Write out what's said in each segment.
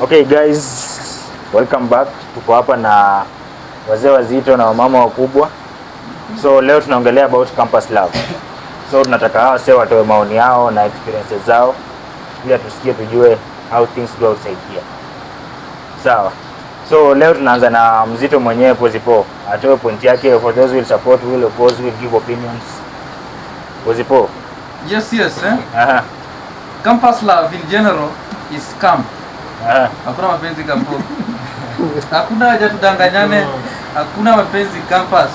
Okay guys, welcome back. Tuko hapa na wazee wazito na wamama wakubwa. So leo tunaongelea about campus love. So tunataka hawa wazee watoe maoni yao na experiences zao ili tusikie tujue how things go outside here. Sawa. So leo tunaanza na mzito mwenyewe Pozipo. Atoe point yake, for those who will support, will oppose, will give opinions. Pozipo. Yes. Campus love in general is scam. Hakuna mapenzi kampo. Hakuna haja tudanganyane. Hakuna mapenzi campus.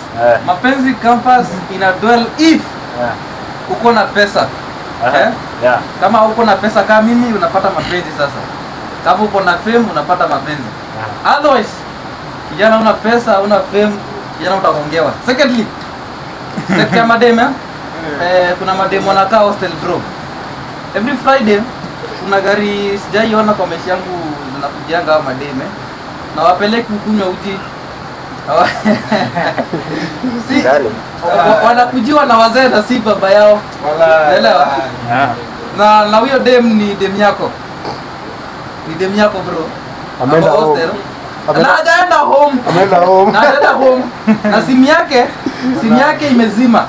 Mapenzi campus ina dwell if uko na pesa. Kama uko na pesa kama mimi unapata mapenzi sasa. Kama uko na fame unapata mapenzi. Otherwise, kijana una pesa, una fame, kijana utakongewa. Secondly, sekta madem kuna madem wanakaa hostel bro. Every Friday kuna gari sijaiona kwa maisha yangu zinakujanga au madem na wapeleke kukunywa uji. Si wanakujiwa na wazee na si baba yao. Unaelewa? Na huyo dem ni dem yako. Ni dem yako bro. Ameenda home. Anaenda home. Na simu yake imezima.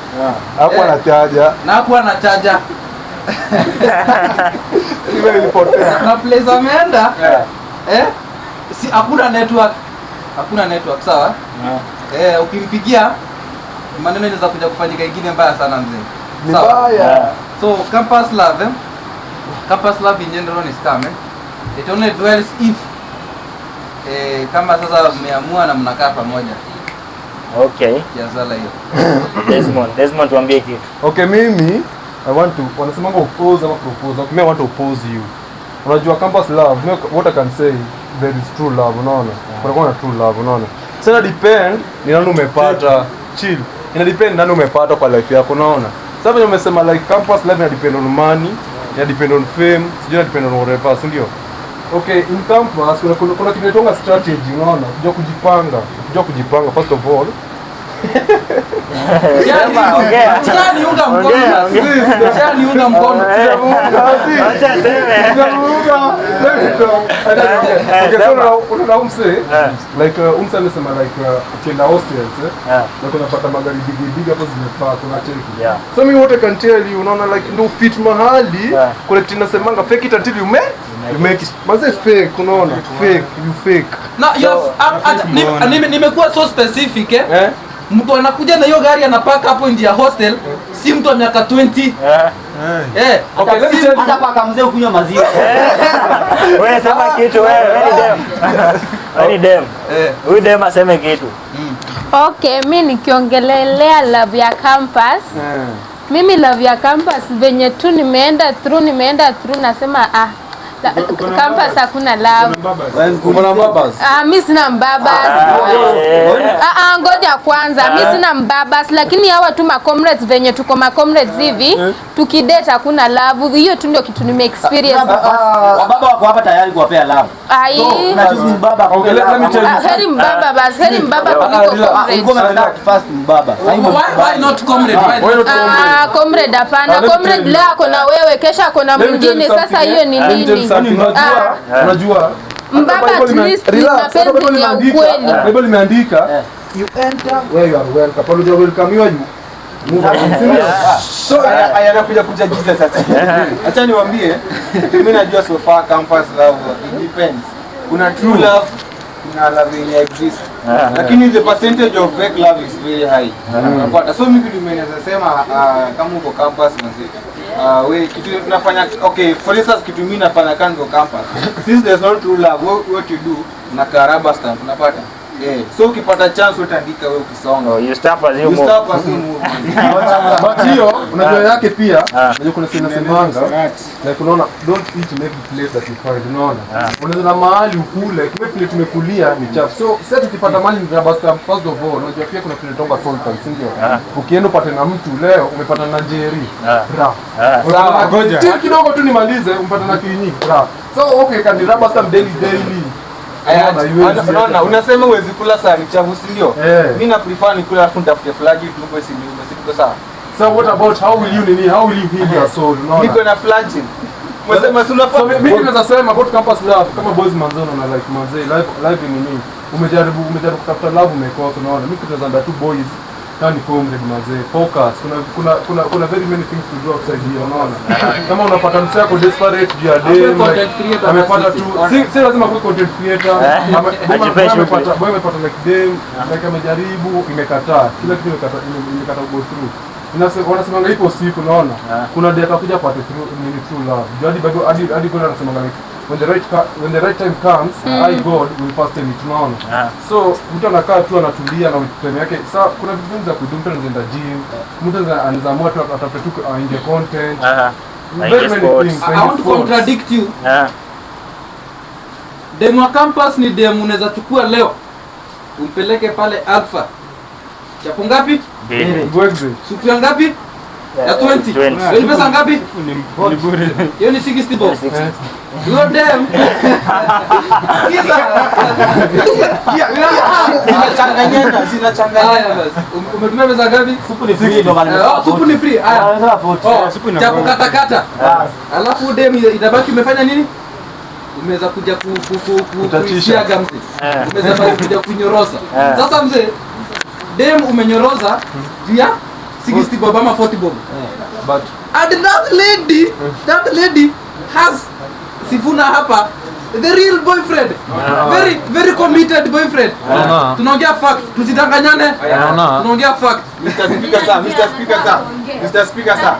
Hapo anachaja. Na hapo anachaja. Simu ilipotea. Na place ameenda. Si hakuna network sawa? Ukimpigia maneno inaweza kuja kufanyika ingine mbaya sana mzee. Mbaya. So campus love in general is scam. It only dwells if kama sasa mmeamua na mnakaa pamoja. Okay. Jazala hiyo. Desmond tuambie kitu. Okay, mimi I want to wanasema oppose ama propose. Okay, I want to oppose you. Unajua campus love, what I can say, there is true love, unaona? Kuna true love, unaona? Sasa depend ni nani umepata. Chill. Ina depend nani umepata kwa life yako, unaona? Sasa venye umesema like campus love ina depend on money, ina depend on fame, sijui ina depend on whatever, si ndio? Okay, in campus kuna kitu inaitwa strategy, unaona? Kujua kujipanga first of all. Chani unga mkono. Acha sema. Okay, so unaumse like umse anasema like tenda hostels na kunapata magari big hapo zimepaa kuna cheki. So me what I can tell you, unaona like ndo fit mahali kuna kitu nasemanga fake it until you make it. Maze fake, unaona? You fake. Na nimekuwa so specific mtu anakuja na hiyo gari anapaka hapo nje ya hostel, si mtu wa miaka 20. Okay, hata paka mzee ukunywa maziwa. Wewe sema kitu wewe, ni dem. Huyu dem aseme kitu. Okay, mimi nikiongelelea love ya campus. Mimi love ya campus venye tu nimeenda through nasema campus hakuna love. Kuna mbabas. Mimi sina mbabas. Ngoja kwanza, mimi sina mbabas lakini hawa tu comrades venye tuko comrades hivi, tukidate hakuna love. Hiyo tu ndio kitu nime experience. Baba wako hapa tayari kuwapea love. Unajuzi mbaba. Heri mbaba kuliko comrade. First mbaba. Why not comrade? Comrade hapana. Comrade leo ako na wewe, kesho ako na mwingine. Sasa hiyo ni nini? Unajua mbaba at least mapenzi ni ya ukweli. Bible imeandika you enter where you are welcome. Paulo you welcome you move on. So anakuja Jesus sasa. Acha niwaambie, mimi najua so far campus love it depends. Kuna true love, kuna love in exist. Lakini the percentage of fake love is very high. Unapata. So mimi nimenaweza sema kama uko campus mzee. We kitu tunafanya okay, for instance kitu mimi nafanya kanzo campus. Since there's no true love, what you do na karaba stamp unapata. So ukipata chance utaandika wewe ukisonga. You stop as you move. But hiyo unajua yake pia, unajua kuna sina semanga. Na kunaona don't eat in every place that you find, unaona? Unaweza na mahali ukule, kile kile tumekulia ni chafu. So sasa tukipata mahali ni rubber stamp first of all, unajua pia kuna kile tonga sultan, si ndio? Ukienda upate na mtu leo umepata na Jerry. Sawa, ngoja. Kidogo tu nimalize umpata na kinyi. So okay, can rubber stamp daily. Unasema uwezi kula sahani chafu si ndio? Mimi na prefer ni kula afu nitafute flagi tuko si ndio sawa. So what about how will you heal your soul? Niko na flagin. So mimi naweza sema about campus love kama boys manzano na like manzee live ni nini? Umejaribu kutafuta love umekosa unaona. Mimi tunazanda tu boys kani comrade manzee focus. Kuna very many things to do outside here unaona. Kama unapata mtu yako desperate juu ya dem amepata tu si lazima kuwa content creator. Amepata like dem like amejaribu imekataa. Kila kitu imekataa go through. Wanasema ipo siku unaona kuna data kuja pate true love hadi kuna anasema when the right time comes I God will first tell it unaona so mtu anakaa tu anatulia na time yake sasa kuna vitu vingi za kudu mtu anaenda gym mtu anaamua tu atafute tu inge content very many things. I want to contradict you demo campus ni demo unaweza chukua leo umpeleke pale Alpha chapo ngapi? Supu ya ngapi? Ya 20. Hiyo pesa ngapi? Ni bure. Hiyo ni 60 bob. Hiyo dem. Zinachanganyana. Umetumia pesa ngapi? Supu ni free. Supu ni free. Chapo kata. Alafu dem itabaki umefanya nini? Umeweza kuja kuishia gamzi. Umeweza kuja kunyorosa. Sasa mzee dem umenyoroza via 60 bob ama 40 bob. But and that lady has Sifuna hapa the real boyfriend. Very committed boyfriend. Tunaongea fact, tusidanganyane. Tunaongea fact. Mr. Speaker sir.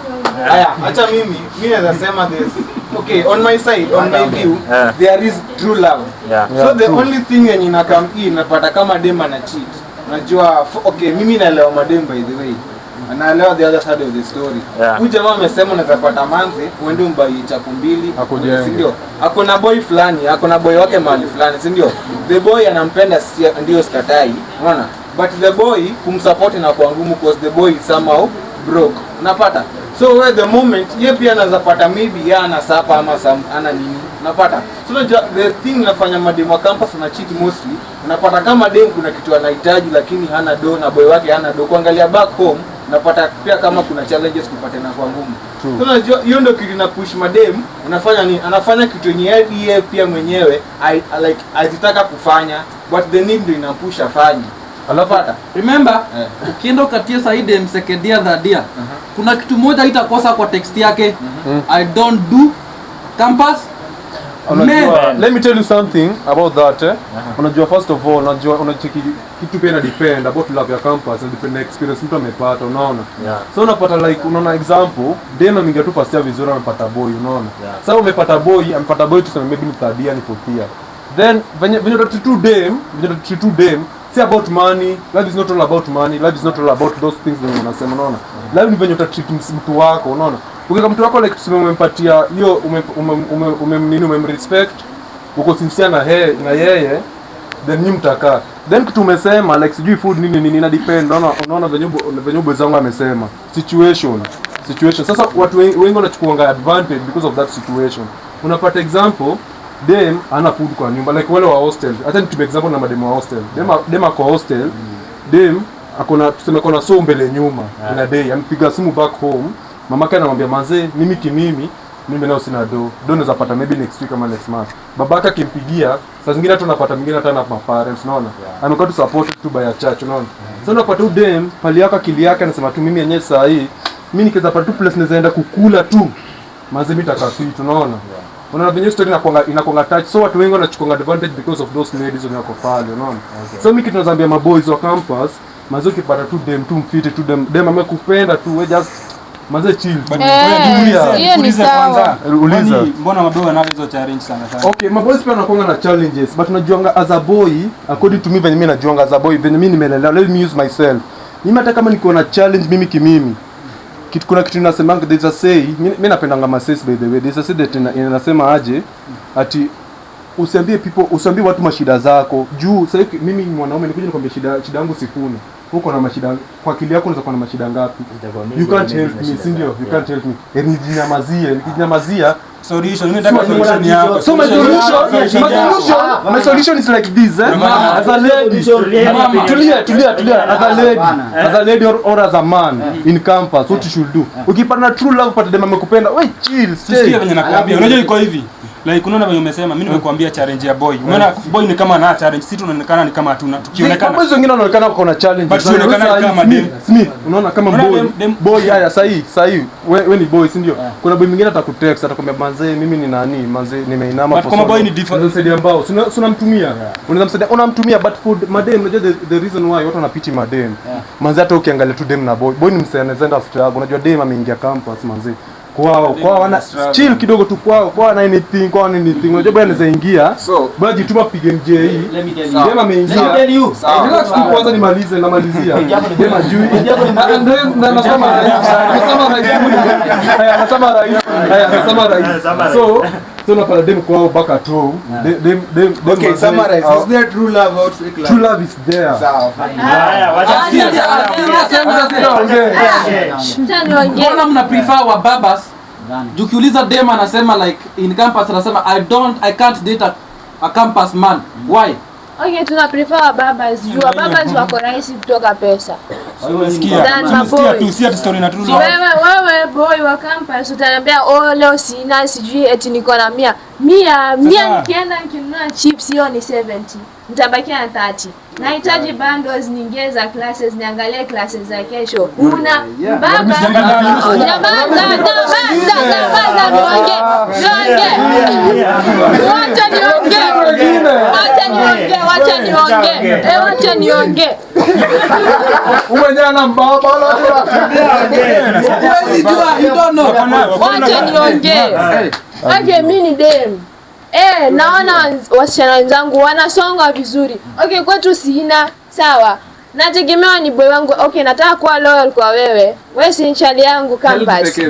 Haya, acha mimi naweza sema this. Okay, on my side, on my view, there is true love. So the only thing yenye inakam napata kama dem ana cheat. Najua okay mimi naelewa madem by the way. Anaelewa the other side of the story. Huyu jamaa amesema unaweza pata manzi uende umbai chapo mbili, si ndio? Ako na boy fulani, ako na boy wake mahali fulani, si ndio? The boy anampenda ndio sikatai, unaona? But the boy kumsupport na kwa ngumu because the boy is somehow broke. Unapata? So where the moment yeye pia anaweza pata maybe yeye ana sapa ama ana nini. Unapata? So the thing nafanya mademo campus na cheat mostly. Unapata kama dem kuna kitu anahitaji lakini hana do na boy wake hana do. Kuangalia back home unapata pia kama kuna challenges kupata na kwa ngumu. So unajua hiyo ndio kitu na push madem unafanya nini? Anafanya kitu yenye yeye pia mwenyewe like azitaka kufanya but the need ndio inapush afanye. Alapata. Remember, ukienda ukatia Said msekedia dhadia. Kuna kitu moja itakosa kwa text yake. I don't do campus. Let me tell you something about that. Unajua first of all, unajua kitu pia ina depend about love ya campus, and depend na experience mtu amepata, unaona? So unapata like unaona example, dem amingia tu first year vizuri amepata boy, unaona? Sasa umepata boy tuseme maybe ni third year ni fourth year. Then when you treat dem, say about money. Life is not all about money. Life is not all about those things that unasema, unaona? Life ni venye utatreat mtu wako, unaona? Ukika mtu wako like tuseme umempatia hiyo umemrespect, uko sincere na yeye, then ni mtakaa. Then kitu umesema like sijui food nini ina depend, unaona venye boys wangu amesema. Situation. Sasa watu wengi wanachukua advantage because of that situation. Unapata example dem ana food kwa nyumba like wale wa hostel. Hata nitumie example na madem wa hostel. Dem ako hostel. Dem akona tuseme kona so mbele nyuma ina day ampiga simu back home. Mamake anamwambia manze mimi nao sina do naweza pata maybe next week ama next month. Babaka akimpigia saa zingine hata unapata mwingine hata na parents, unaona? Amekuwa tu support tu by a church, unaona? Sasa unapata dem pali yako akili yake anasema tu mimi yenyewe saa hii mimi nikiweza pata tu place naenda kukula tu manze mimi nitakafit, unaona? Unaona venye story inakuanga touch, so watu wengi wanachukua advantage because of those ladies wako pale, unaona? So mimi kitu naambia maboys wa campus manze ukipata tu dem tu mfiti tu dem amekupenda tu we just manze chill. Hiyo ni sawa. Uliza. Mbona maboy wana hizo challenge sana? Okay, maboys pia wanakuwa na challenges, but unajuanga as a boy, according to me venye mimi najuanga as a boy, venye mimi nimelelewa, let me use myself. Mimi hata kama niko na challenge mimi kimimi. Kuna kitu nasemanga, there's a say, mimi napendanga mases by the way. There's a say that inasema aje ati usiambie watu mashida zako. Juu sasa mimi ni mwanaume nikuja nikwambia shida yangu Sifuna. Huko na mashida kwa akili yako unaweza kuwa na mashida ngapi? You can't help me, si ndio? You can't help me. Nijinyamazia Solution. Mimi nataka solution yako. So my solution is like this, as a lady. Tulia. As a lady or as a man in campus, what you should do? Ukipata true love pata dem amekupenda, wewe chill, stay. Sikia venye nakwambia. Unajua iko hivi. Like unaona venye umesema, mimi nimekuambia challenge ya boy. Unaona boy ni kama ana challenge, sisi tunaonekana ni kama hatuna. Tukionekana. Kama hizo wengine wanaonekana wako na challenge. But tunaonekana kama dem. Smith, unaona kama boy haya sahi. Wewe ni boy, si ndio? Kuna boy mwingine atakutext, atakwambia manze mimi ni nani? Manze nimeinama kwa. But kama boy ni different. Unamsaidia ambao. Unamtumia. Unamtumia but for madem, unajua the reason why watu wanapiti madem. Manze hata ukiangalia tu dem na boy. Boy ni msee anaenda struggle. Unajua dem ameingia campus manze. Kwao wana chill kidogo tu kwao na anything unajua bwana anaweza ingia bwana jituma pige MJ sema ameingia relax tu kwanza namalizia sema juu nasema rais so unapata dem kwao baka tu dem okay summarize is there true love or fake love? True love is there sawa haya wacha mbona mna prefer wa babas ukiuliza dem anasema like in campus anasema I can't date a campus man. Why? Okay, tuna prefer babas. Juu babas wako rahisi kutoka pesa. Sikia tu story na true love. Wewe boy wa campus utaniambia leo sina sijui eti niko na 100 nikienda nikinunua chips hiyo ni 70. Nitabakia na 30. Nahitaji bundles nyingine za classes niangalie classes za kesho. Una baba Wacha niongee. Umenyana mbaba wacha niongee. Okay, mimi ni dem. Naona wasichana wenzangu wanasonga vizuri. Okay, kwetu sina, sawa. Nategemewa ni boy wangu. Okay, nataka kuwa loyal kwa wewe. Wewe si nchali yangu campus.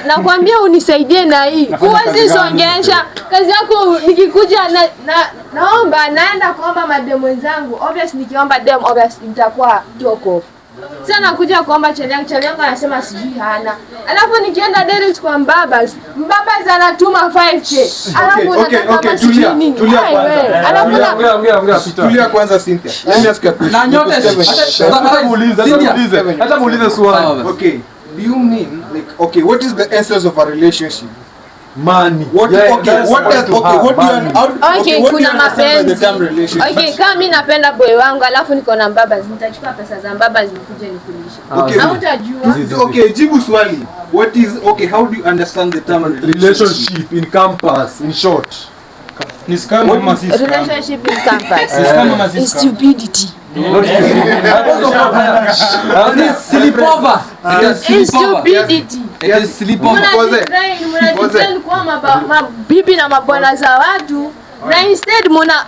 Nakwambia unisaidie na hii. Huwezi songesha. Kazi yako nikikuja naomba naenda kuomba madem wenzangu. Obviously nikiomba dem obviously nitakuwa toko. Sasa nakuja kuomba chali yangu anasema sijui hana. Alafu nikienda direct kwa mbabas anatuma 5k. Alafu okay tulia kwanza Cynthia. Let me ask you a question. Na nyote hata muulize swali. Okay, do you mean like okay what is the essence of a relationship? Money. What do you kuna mapenzi. The term relationship? Okay, kama mimi napenda boy wangu alafu niko na mbabas nitachukua pesa za mbabas nikuje nikulishe. Hautajua. Okay, jibu swali. What is how do you understand the term relationship in campus in short? Ni scam ama si scam? Relationship in campus is stupidity. Sleepover. Stupidity. Yes, sleepover. Mnajitrain kwa mabibi na mabwana za watu na instead muna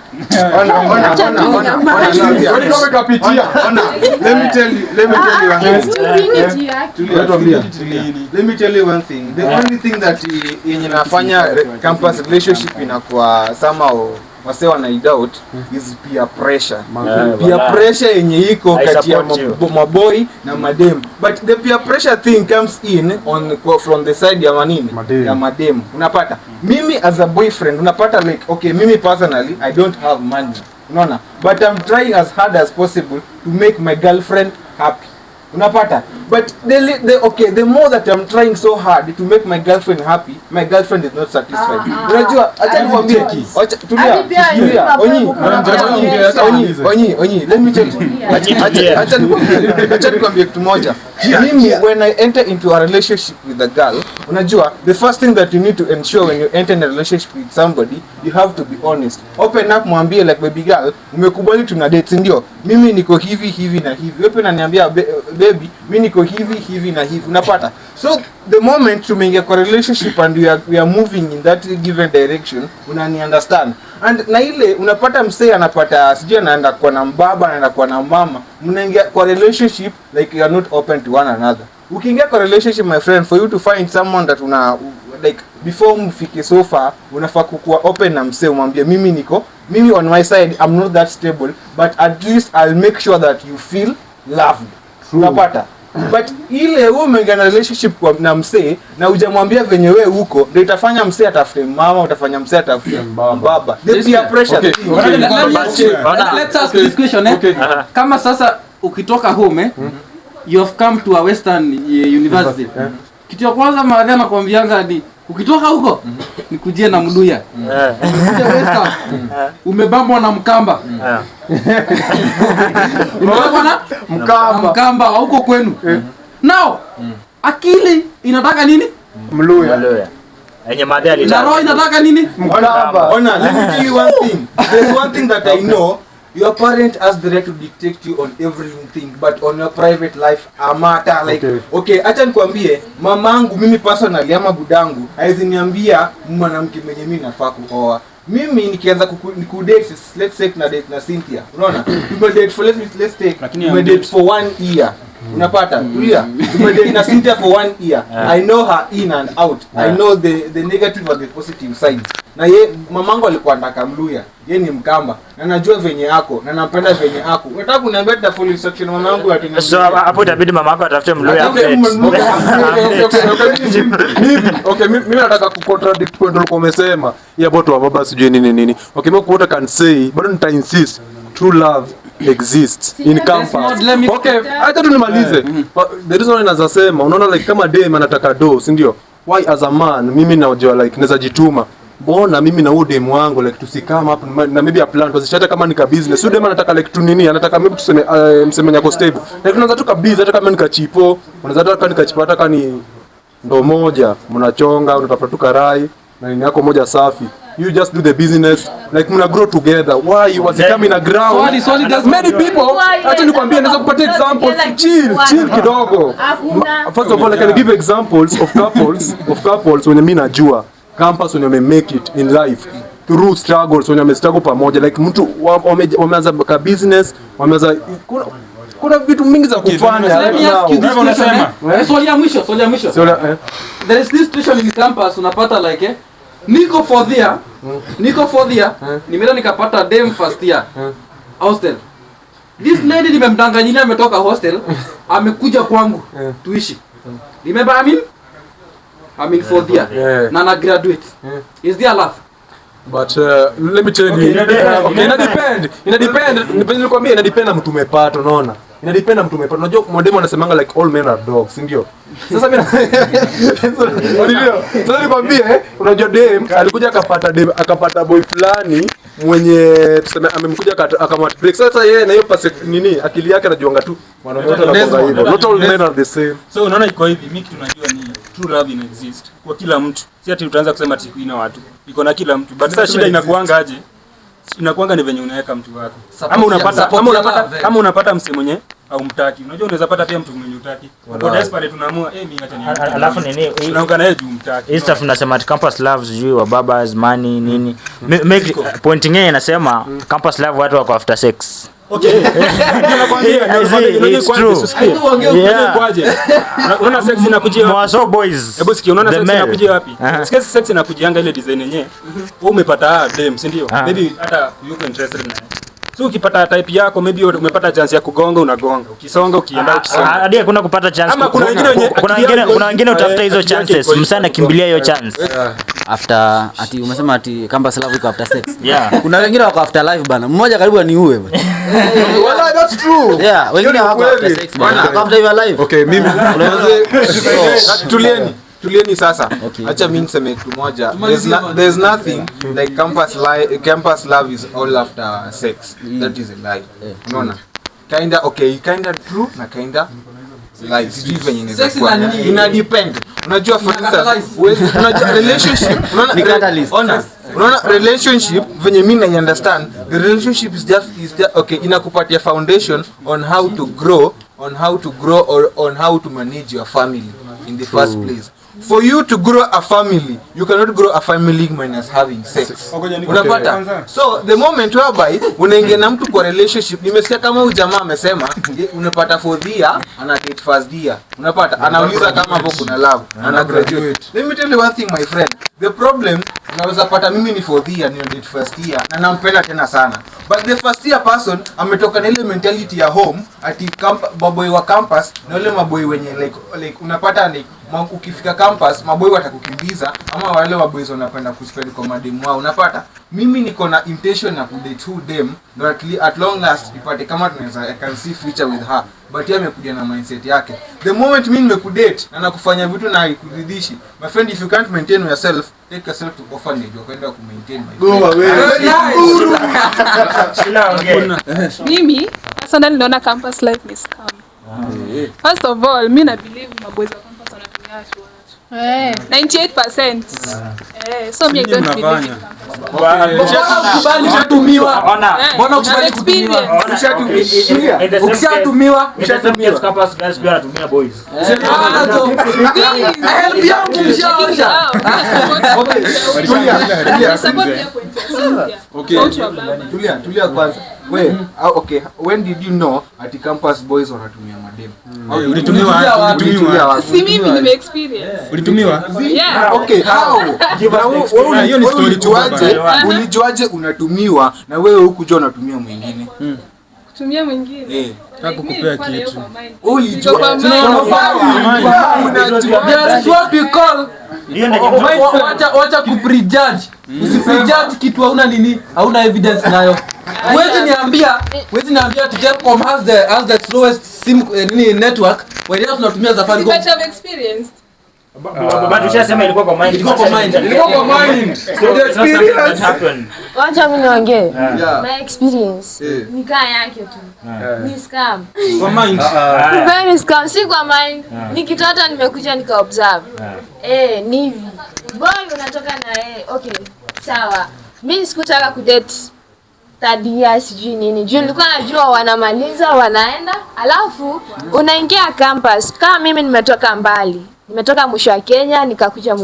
let me tell you one thing. The only thing that inafanya campus relationship inakuwa somehow wase wanaidout is peer pressure. Peer pressure yenye iko kati ya maboy na madem. But the peer pressure thing comes in from the side ya ya madem. Unapata mimi as a boyfriend unapata like okay mimi personally I don't have money. Unaona? But I'm trying as hard as possible to make my girlfriend happy. Unapata? But the more that I'm trying so hard to make my girlfriend happy, my girlfriend is not satisfied. Unajua, acha nikwambie tulia. Onyi, let me tell you. Acha nikwambie kitu moja. Mimi when I enter into a relationship with a girl, unajua, the first thing that you need to ensure when you enter in a relationship with somebody, you have to be honest. Open up, mwambie like baby girl, umekubali tuna date ndio. Mimi niko hivi na hivi. Wewe unaniambia baby, mimi niko hivi na hivi. Unapata? So the moment tumeingia kwa relationship and we are moving in that given direction, unani understand. And na ile unapata msee anapata sijui anaenda kwa na mbaba anaenda kwa na mama, mnaingia kwa relationship like you are not open to one another. Ukiingia kwa relationship my friend, for you to find someone that like before mfike so far unafaa kuwa open na msee umwambie mimi on my side I'm not that stable but at least I'll make sure that you feel loved. Unapata? But ile wewe umengana relationship kwa na msee na hujamwambia venye wewe huko, ndio itafanya msee atafute mama, utafanya msee atafute baba. There be a pressure. Let's ask this question. Kama sasa ukitoka home you have come to a western university. Kitu ya kwanza maadhi anakuambianga ni ukitoka huko nikujie na mluya. Ukija western umebambwa na mkamba. Umebambwa na mkamba huko kwenu. Now akili inataka nini? Mluya. Yenye madhi alitaka. Na roho inataka nini? Mkamba. Ona, let me tell you one thing. There's one thing that I know. Your parent has the right to dictate you on everything, but on your private life, amata like okay, acha nikwambie, mamangu mimi personally ama budangu haizi niambia mwanamke mwenye mimi nafaa kuoa. Mimi nikianza kudate, let's say na date na Cynthia. Unaona? Tumedate for let's take tumedate for 1 year. Unapata? Tulia. Tumedate na Cynthia for 1 year. I know her in and out. I know the negative and the positive sides. Na mamangu alikuwa anataka Mluya. Yeye ni Mkamba. Na najua venye yako na nampenda venye yako. Unataka kuniambia the full instruction mamangu ati so hapo itabidi mamako atafute Mluya. Okay, mimi nataka kucontradict point ulikuwa umesema. Ya boto wa baba sijui nini. Okay, mimi kuota can say, but nita insist true love exists in campus. Okay, acha tu nimalize. The reason why nazasema, unaona like kama dem anataka do, si ndio? Why as a man mimi naojua like naweza jituma. Mbona mimi na huyo dem wangu like tusikama hapo na maybe a plan because hata kama nika business huyo dem anataka like tu nini anataka maybe tuseme msemenya ko stable like tunaanza tu kabisa hata kama nikachipo unaweza hata nikachipo hata kama ni ndo moja mnachonga unatafuta tu karai na nini yako moja safi you just do the business like mna grow together why you was coming a ground Sorry, does many people acha nikwambie naweza kupatia example chill kidogo first of all I can give examples of couples when mimi najua campus when you make it in life through struggles when you struggle pamoja like mtu wameanza ka business wameanza kuna vitu mingi za kufanya. Let me ask you this question. Swali ya mwisho. There is this situation in campus unapata like niko fourth year nimeenda nikapata dem first year hostel. This lady nimemdanganyia ametoka hostel amekuja kwangu tuishi. Remember I'm in fourth year na na graduate. Is there love? But let me tell you, okay, ina depend nilikwambia ina depend na mtu umepata unaona. Ina depend na mtu umepata. Unajua modemo anasemanga like all men are dogs, ndio? Sasa mimi ndio nikwambie unajua dem alikuja akapata boy fulani mwenye tuseme amemkuja akamwat break. Sasa yeye na hiyo nini akili yake anajiunga tu wanawake wanakuwa hivyo. Not all men are the same. So unaona iko hivi, mimi kitu najua ni true love ina exist kwa kila mtu. Si ati utaanza kusema ati ina watu. Iko na kila mtu. But sasa shida inakuanga aje? Inakuanga ni venye unaweka mtu wako. Ama unapata msemo mwenye au mtaki. Unajua unaweza pata pia mtu mwenye utaki. Kwa desperate tunaamua mimi acha ni. Alafu nini? Unaungana naye juu mtaki. Hii stuff tunasema at campus love sijui wa babas money nini. Make pointing yeye inasema campus love watu wako after sex. Okay. It's true. Unaona sex inakujia wapi? Mwaso boys. Hebu sikia unaona sex inakujia wapi? Sex inakujianga ile design yenyewe. Wewe umepata dem, si ndio? Maybe hata yuko interested na. So ukipata type yako maybe umepata chance ya kugonga unagonga. Ukisonga ukienda ukisonga. Hadi hakuna kupata chance. Ama kuna wengine utafuta hizo chances. Msana kimbilia hiyo chance. After ati umesema ati campus love iko after sex. Yeah. Kuna wengine wako after life bana. Mmoja karibu aniue bana. Well, that's true. Yeah, wengine wako after sex bana. After your life. Okay, mimi tulieni sasa. Acha mimi niseme kitu moja. There's nothing like campus love is all after sex. That is a lie. Unaona? Kinda true na kinda lie. Sijui venye inaweza ina depend. Unajua for instance, unajua relationship, unaona relationship venye mimi na understand, the relationship is just okay, inakupatia foundation on how to grow or on how to manage your family in the first place. For you to grow a family, you cannot grow a family minus having sex. Unapata? So the moment whereby unaingia na mtu kwa relationship, nimesikia kama huyu jamaa amesema unapata fourth year ana date first year. Unapata? Anauliza kama hapo kuna love, ana graduate. Let me tell you one thing my friend. The problem, unaweza pata mimi ni 4th year, ni date first year na nampenda tena sana. But the first year person ametoka na ile mentality ya home ati maboy wa campus na wale maboy wenye like unapata like ukifika campus maboy watakukimbiza ama wale maboys wanapenda kuspend kwa mademu wao. Unapata mimi niko na intention na kudate who them no at long last ipate kama tunaweza I can see future with her, but yeye amekuja na mindset yake. The moment mimi nimekudate na nakufanya vitu na ikuridhishi, my friend, if you can't maintain yourself, take yourself to orphanage ukaenda ku maintain my Go away. Mimi personally naona campus life ni scam. First of all, mimi na believe maboys wa campus wanatumia watu. 98%. So me don't believe it. Ukubali kutumiwa. Mbona ukubali kutumiwa? Ukishatumiwa, ushatumia campus guys pia anatumia boys. Help yangu mshaosha. Tulia kwanza. Okay, when did you know at campus boys wanatumia madem? Ulitumiwa. Si mimi nime experience. Ulitumiwa? Yeah. Okay, how? Hiyo ni story tu baba. Ulijuaje unatumiwa na wewe hukujua unatumia mwingine? Kutumia mwingine. Hakukupea kitu. Ulijua. That's what we call wacha kuprejudge. Usipredjudge kitu hauna nini? Hauna evidence nayo. Huwezi niambia to Telcom has the slowest sim network when you tunatumia Safaricom. But I've experienced. But ushasema ilikuwa kwa mind. Ilikuwa kwa mind. So the experience happened. Wacha mimi niongee. My experience ni kaa yake tu. Ni scam. Kwa mind. Very scam, si kwa mind. Nikitoto nimekuja nika observe. Ni hivi. Boy unatoka na okay. Sawa. Mimi sikutaka kudate 3rd year sijui nini. Juu nilikuwa najua wanamaliza wanaenda. Alafu unaingia campus. Kama mimi nimetoka mbali. Nimetoka mwisho wa Kenya, nikakuja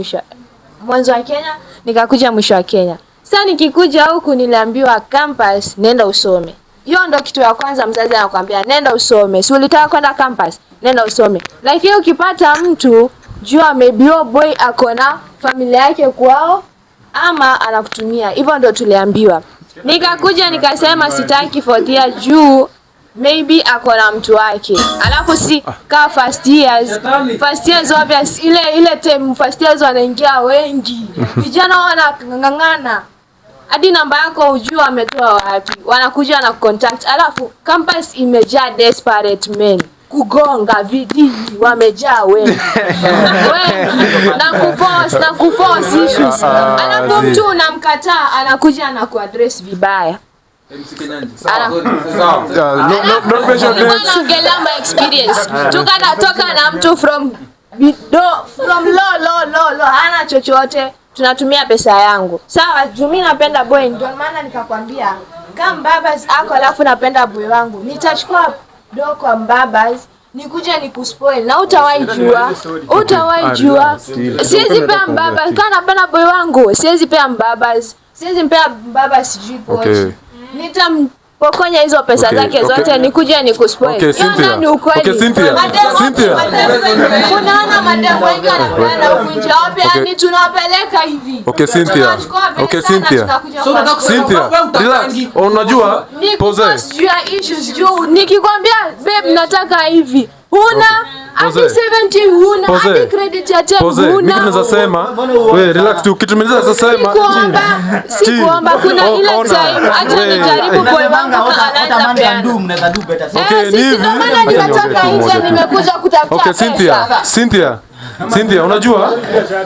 mwanzo wa Kenya, nikakuja mwisho wa Kenya. Sasa nikikuja huku niliambiwa campus nenda usome. Hiyo ndo kitu ya kwanza mzazi anakuambia nenda usome. Si ulitaka kwenda campus, nenda usome. Lakini ukipata mtu jua maybe your boy akona familia yake kwao ama anakutumia. Hivyo ndo tuliambiwa. Nikakuja nikasema sitaki 4th year juu maybe akona mtu wake. Alafu si ka first years obvious ile term first years wanaingia wengi. Vijana wanangangana. Hadi namba yako ujua ametoa wapi. Wanakuja na contact. Alafu campus imejaa desperate men. Kugonga vidii wamejaa wengi. Na kuforce issues. Alafu mtu unamkataa anakuja na kuaddress vibaya. Naongelea my experience. Tukatoka na mtu from low hana chochote, tunatumia pesa yangu. Sawa, juu mimi napenda boy, ndio maana nikakwambia kama babas ako alafu napenda boy wangu, nitachukua do kwa babas nikuje nikuspoil na utawahi jua. Siwezi pea babas kana napenda boy wangu, siwezi pea babas, siwezi mpea babas sijui pochi. Nitampokonya hizo pesa zake zote nikuje nikuspoil. Okay, Cynthia. Unaona madam wengi anapeana huko nje wapi yani tunawapeleka hivi. Okay, Cynthia. Relax. Unajua pause. Juu ya issues juu nikikwambia babe nataka hivi. Huna hadi 70 huna hadi credit ya 10 huna. Mimi naweza sema wewe relax tu kitu mimi naweza sema. Sikuomba kuna ile time acha nijaribu boy wangu kama anaweza peana. Mnaweza do better. Okay, ni hivi. Maana nimetoka nje nimekuja kutafuta pesa. Okay, Cynthia,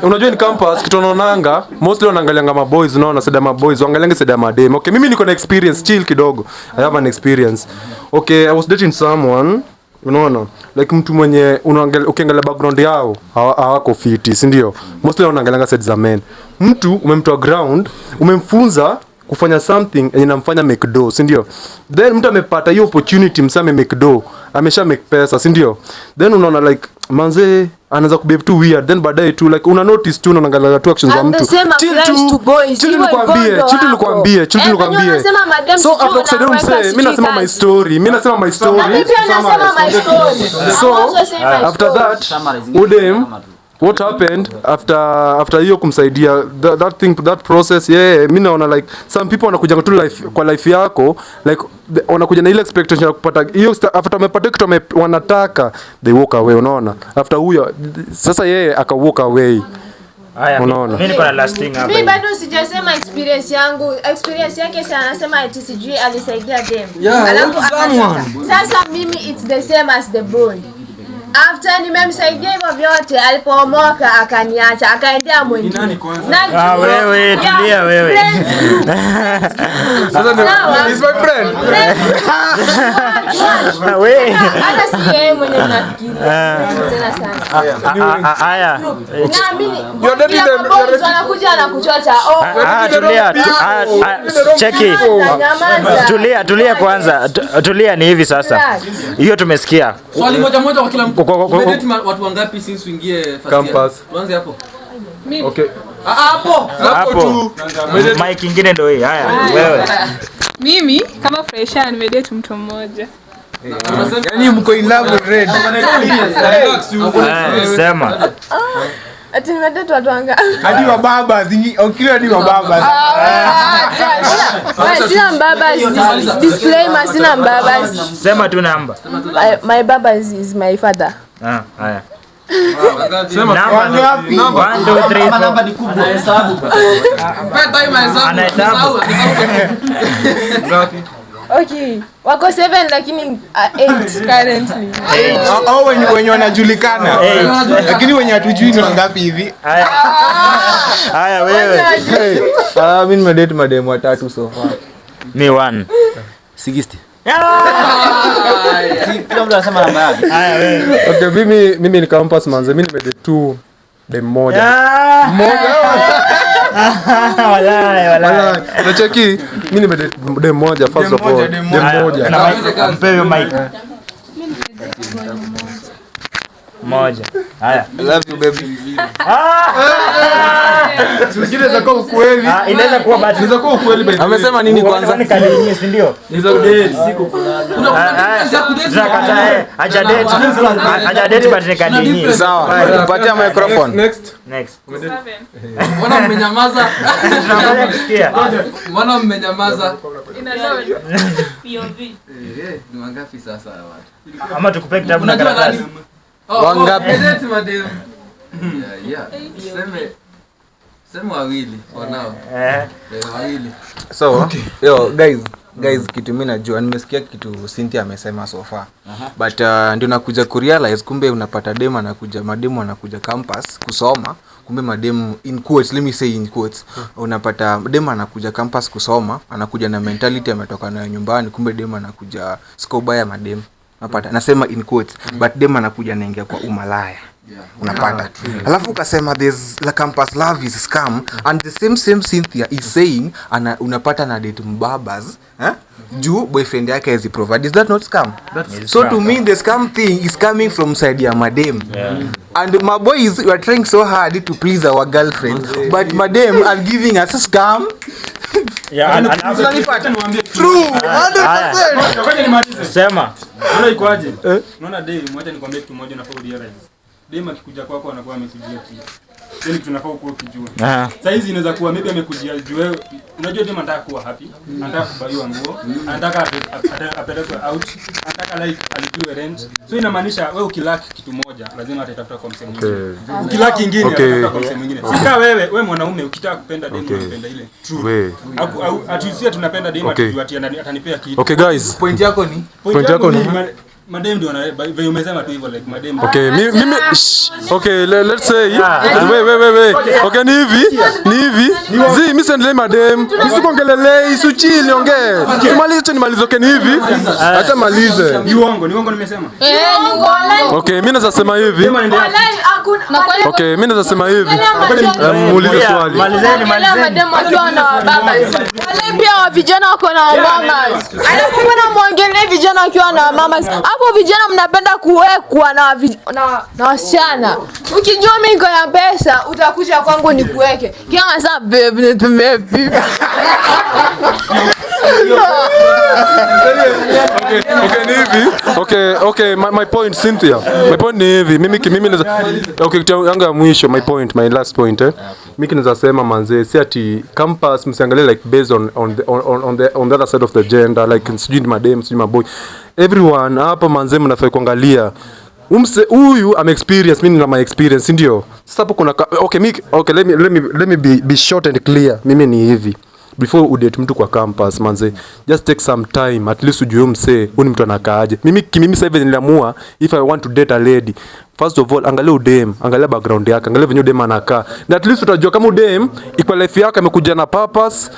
unajua ni campus kitu wanaonanga mostly wanaangalianga ma boys, unaona sada ma boys waangalianga sada ma dem. Okay, mimi niko na experience chill kidogo. I have an experience. Okay, I was dating someone, unaona like mtu mwenye ukiangalia background yao hawako fiti, si ndio? Mostly wanaangalianga side za men. Mtu umemtoa ground, umemfunza kufanya something yenye inamfanya make dough, si ndio? Then mtu amepata hiyo opportunity, msame make dough, amesha make pesa, si ndio? Then unaona like manze anaanza kubehave too weird, then baadaye tu like una notice tu unaangalia tu actions za mtu. Chill nikwambie. So after kusaidia msee, mimi nasema my story. So after that udem what happened after hiyo kumsaidia that process mimi naona like some people wanakuja tu kwa life yako like wanakuja na ile expectation ya kupata hiyo after wamepata kitu wanataka they walk away, unaona after huyo sasa yeye aka walk away. Unaona mimi niko na last thing hapa. Mimi bado sijasema experience yangu. Experience yake sana anasema ati sijui alisaidia them. Alafu sasa mimi it's the same as the boy. After nimemsaidia hivyo vyote alipoomoka akaniacha akaendea mwingine. Wewe tulia wewe. Sasa is my friend. Wewe hata si yeye mwenye nafikiria. Tena sana. Haya. Na mimi wanakuja na kuchocha. Tulia. Cheki. Tulia kwanza. Tulia ni hivi sasa. Hiyo tumesikia. Swali moja kwa kila mtu. Watu wangapi since uingie first campus? Tuanze hapo. Mimi. Okay. Hapo tu. Mic ingine ndio hii. Haya, wewe. Mimi kama fresha nimedate mtu mmoja. Yaani mko in love already. Sema. Ati nimedate watu wangapi? Hadi wa baba, okile hadi wa baba. Sina mbaba, disclaimer, sina mbaba. Sema tu namba. My baba is my father. Haya. Sema ngapi? 1 2 3 namba ni kubwa. Anahesabu. Okay. Wako 7 lakini 8 currently. Au wenye wanajulikana. Lakini wenye hatujui ni wangapi hivi? Haya wewe. Mimi nimedate madem watatu so far. Ni 1 60. Kila mtu anasema namba yake. Haya wewe. Okay, mimi ni campus manze, mimi nimedate tu dem moja. Wala. Nacheki, mimi nimedate dem moja first of all. Dem moja. Mpewe mic. Moja. Haya. I love you baby. Sijui za kwa ukweli. Inaweza kuwa bad. Inaweza kuwa ukweli baby. Amesema nini kwanza? Ni kalinyie, si ndio? Siku Acha date but ni kalinyie. Sawa. Nipatie microphone. Next. Mbona mmenyamaza? Tunataka kusikia. Mbona mmenyamaza? Ina load. POV. Ni wangapi sasa watu? Ama tukupe kitabu na karatasi. Wangapi? Date madem. Sema wawili wanao. Wawili. So, guys kitu mimi najua nimesikia kitu Cynthia amesema so far. But ndio nakuja kurealize kumbe unapata dem anakuja mademu anakuja campus kusoma, kumbe mademu in quotes, let me say in quotes, unapata dem anakuja campus kusoma, anakuja na mentality ametoka nayo nyumbani, kumbe dem anakuja scoba ya mademu. Unapata nasema in quotes, but dem anakuja naingia kwa umalaya. Unapata. Alafu ukasema there's la campus love is scam, and the same Cynthia is saying unapata na date mbabas, juu boyfriend yake has provide. Is that not scam? So to me the scam thing is coming from side ya madam. And my boys we are trying so hard to please our girlfriend, but madam are giving us a scam. True 100%. Sema. Unaona iko aje? Unaona day mmoja nikwambia kitu moja na faudi realize. Dem akikuja kwako anakuwa amekujia kitu. Yaani tunafaa kuwa ukijua. Sasa hizi inaweza kuwa maybe amekujia juu wewe unajua dem anataka kuwa happy, anataka kubaiwa nguo, anataka apelekwe out, anataka life alipiwe rent. So inamaanisha wewe ukilaki kitu moja lazima atatafuta kwa msemo mwingine. Ukilaki kingine atatafuta kwa msemo mwingine. Sika wewe mwanaume ukitaka kupenda dem unapenda ile true. Au atusia tunapenda dem atujua atanipea kitu. Okay guys. Point yako ni madem ndio wewe umesema tu hivyo like madem. Okay, mimi okay, let's say wait. Okay, ni hivi. Mimi sendele madem. Nisikuongelelei, usichili niongee. Tumalize nimalize. Okay, ni hivi. Acha malize. Ni uongo nimesema. Ni uongo. Okay, mimi naweza sema hivi. Okay, mimi naweza sema hivi. Muulize swali. Malizeni. Madem wakiwa na baba. Wale pia wa vijana wako na mama. Alafu kuna muongelee vijana wakiwa na mama. Hapo vijana mnapenda kuwekwa na wasichana. Ukijua mimi niko na pesa, utakuja kwangu nikuweke. Kama sasa babe, ni hivi. Okay, my point Cynthia. My point ni hivi. Mimi yangu ya mwisho, my last point Mimi naweza sema manze, si ati campus msiangalie like based on the other side of the gender, like sijui madem, sijui maboy. Everyone hapa manze mnafaa kuangalia huyu am experience, mimi na my experience ndio. Sasa hapo kuna let me be short and clear. Mimi ni hivi. Before udate mtu kwa campus manze, just take some time at least ujue mse huyu mtu anakaaje. Mimi sasa hivi niliamua if I want to date a lady, first of all angalia udem, angalia background yake, angalia venye udem anakaa. Na at least utajua kama udem iko life yake amekuja na purpose,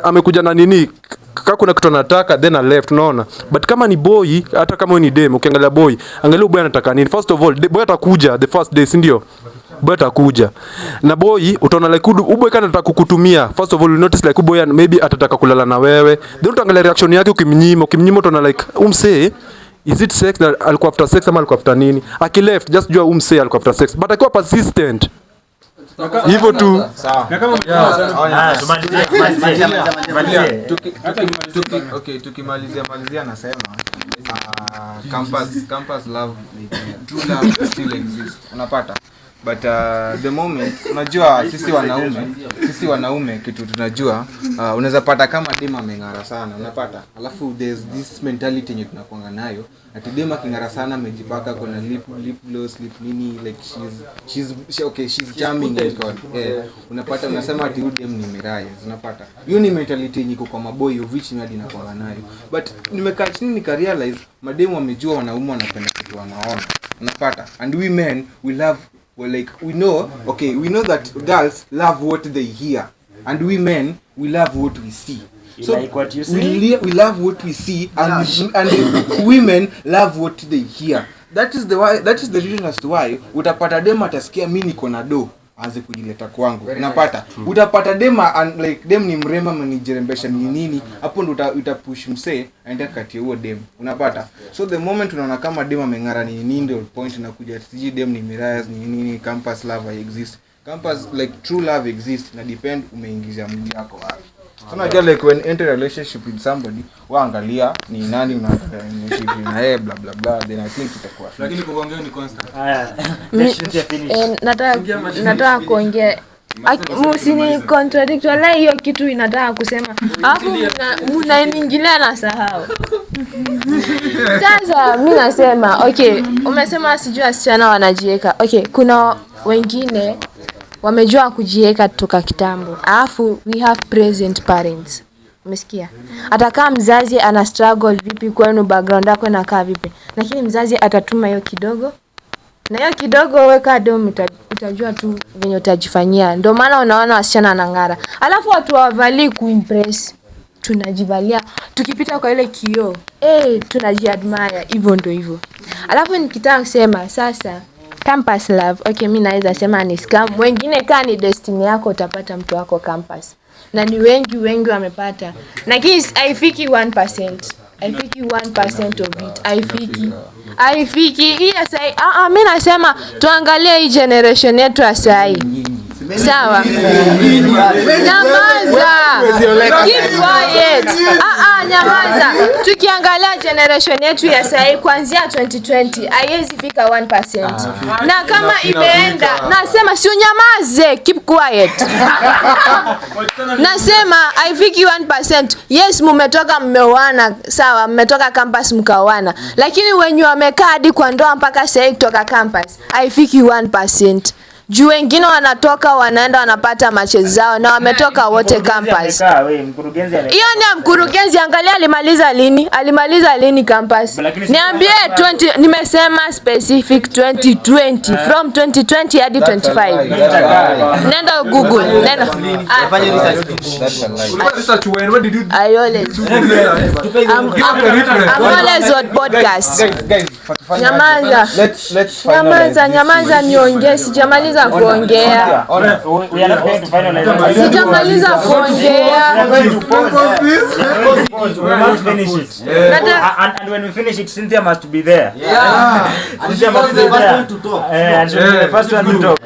amekuja na nini, kaka kuna kitu anataka then a left, unaona. But kama ni boy, hata kama wewe ni dem, ukiangalia boy, angalia boy anataka nini. First of all, boy atakuja the first day, si ndio? Boy atakuja. Na boy utaona like boy kana anataka kukutumia. First of all, you notice like boy maybe atataka kulala na wewe. Then utaangalia reaction yake ukimnyima utaona like umse is it sex, alikuwa after sex ama alikuwa after nini? Akileft just jua umse alikuwa after sex. But akiwa persistent hivyo tu. Na kama tukimalizia nasema campus love, true love still exists. Unapata? But the moment unajua sisi wanaume kitu tunajua, unaweza pata kama dema ameng'ara sana, unapata, alafu there's this mentality yenye tunakuanga nayo ati dema king'ara sana amejipaka kuna lip gloss, lip nini, like she's charming and God. Unapata unasema ati huyu dem ni Miraya, unapata hiyo ni mentality yenye iko kwa maboy of which mimi nakuanga nayo. But nimekaa chini nikarealize mademu wamejua wanaume wanapenda kitu wanaona, unapata, and we men we love, well, like we know that girls love what they hear, and we men we love what we see. So like what you see? We love what we see, and women love what they hear. That is the reason as to why utapata dema atasikia mimi niko na do aanze kujileta kwangu. Unapata utapata dema and like dem ni mremba mnijirembesha nini, hapo ndo utapush mse aende kati huo dem. Unapata? So the moment unaona kama dem ameng'ara nini ndio point inakuja siji dem ni Miraya nini, campus love exists. Campus like true love exists, na depend umeingiza mji yako wapi. So unajua like when enter a relationship with somebody, waangalia ni nani unataka na yeye bla bla bla, then I think itakuwa. Lakini kuongea ni constant. Nataka kuongea. Msini contradict wala hiyo kitu inataka kusema. Alafu mnaingilia na sahau. Sasa mimi nasema, okay, umesema sijui wasichana wanajiweka. Okay, kuna wengine wamejua kujiweka toka kitambo. Alafu we have present parents. Umesikia? Atakaa mzazi ana struggle vipi kwenu, background yako inakaa vipi, lakini mzazi atatuma hiyo kidogo, na hiyo kidogo weka dom, utajua tu venye utajifanyia. Ndio maana unaona wasichana anang'ara. Alafu watu hawavali kuimpress. Tunajivalia tukipita kwa ile kioo, tunajiadmire, hivyo ndio hivyo. Alafu nikitaka kusema sasa campus love, okay, mimi naweza sema ni scam. Wengine kama ni destiny yako utapata mtu wako campus. Na ni wengi wamepata. Lakini haifiki 1%. Haifiki 1% of it. Haifiki. Yes, mimi nasema tuangalie hii generation yetu ya sasa. Sawa. Nyamaza. Keep quiet. Nyamaza. Tukiangalia generation yetu ya sasa kuanzia 2020 haiwezi fika 1%. Na kama imeenda, nasema sio nyamaze, keep quiet. Nasema haifiki 1%. Yes, mmetoka mmeoana, sawa, mmetoka campus mkaoana. Lakini wenye wamekaa hadi kwa ndoa mpaka sasa kutoka campus haifiki 1%. Juu wengine wanatoka wanaenda wanapata matches zao na wametoka wote campus. Hiyo ni mkurugenzi, angalia alimaliza lini campus. Niambie 20, nimesema specific 2020, from 2020 hadi 25. Nenda Google, nenda. I always on podcast. Nyamaza niongee, sijamaliza kuongea. Sijamaliza kuongea. And when we finish it, Cynthia must be there. Cynthia must be there. And the first one to talk.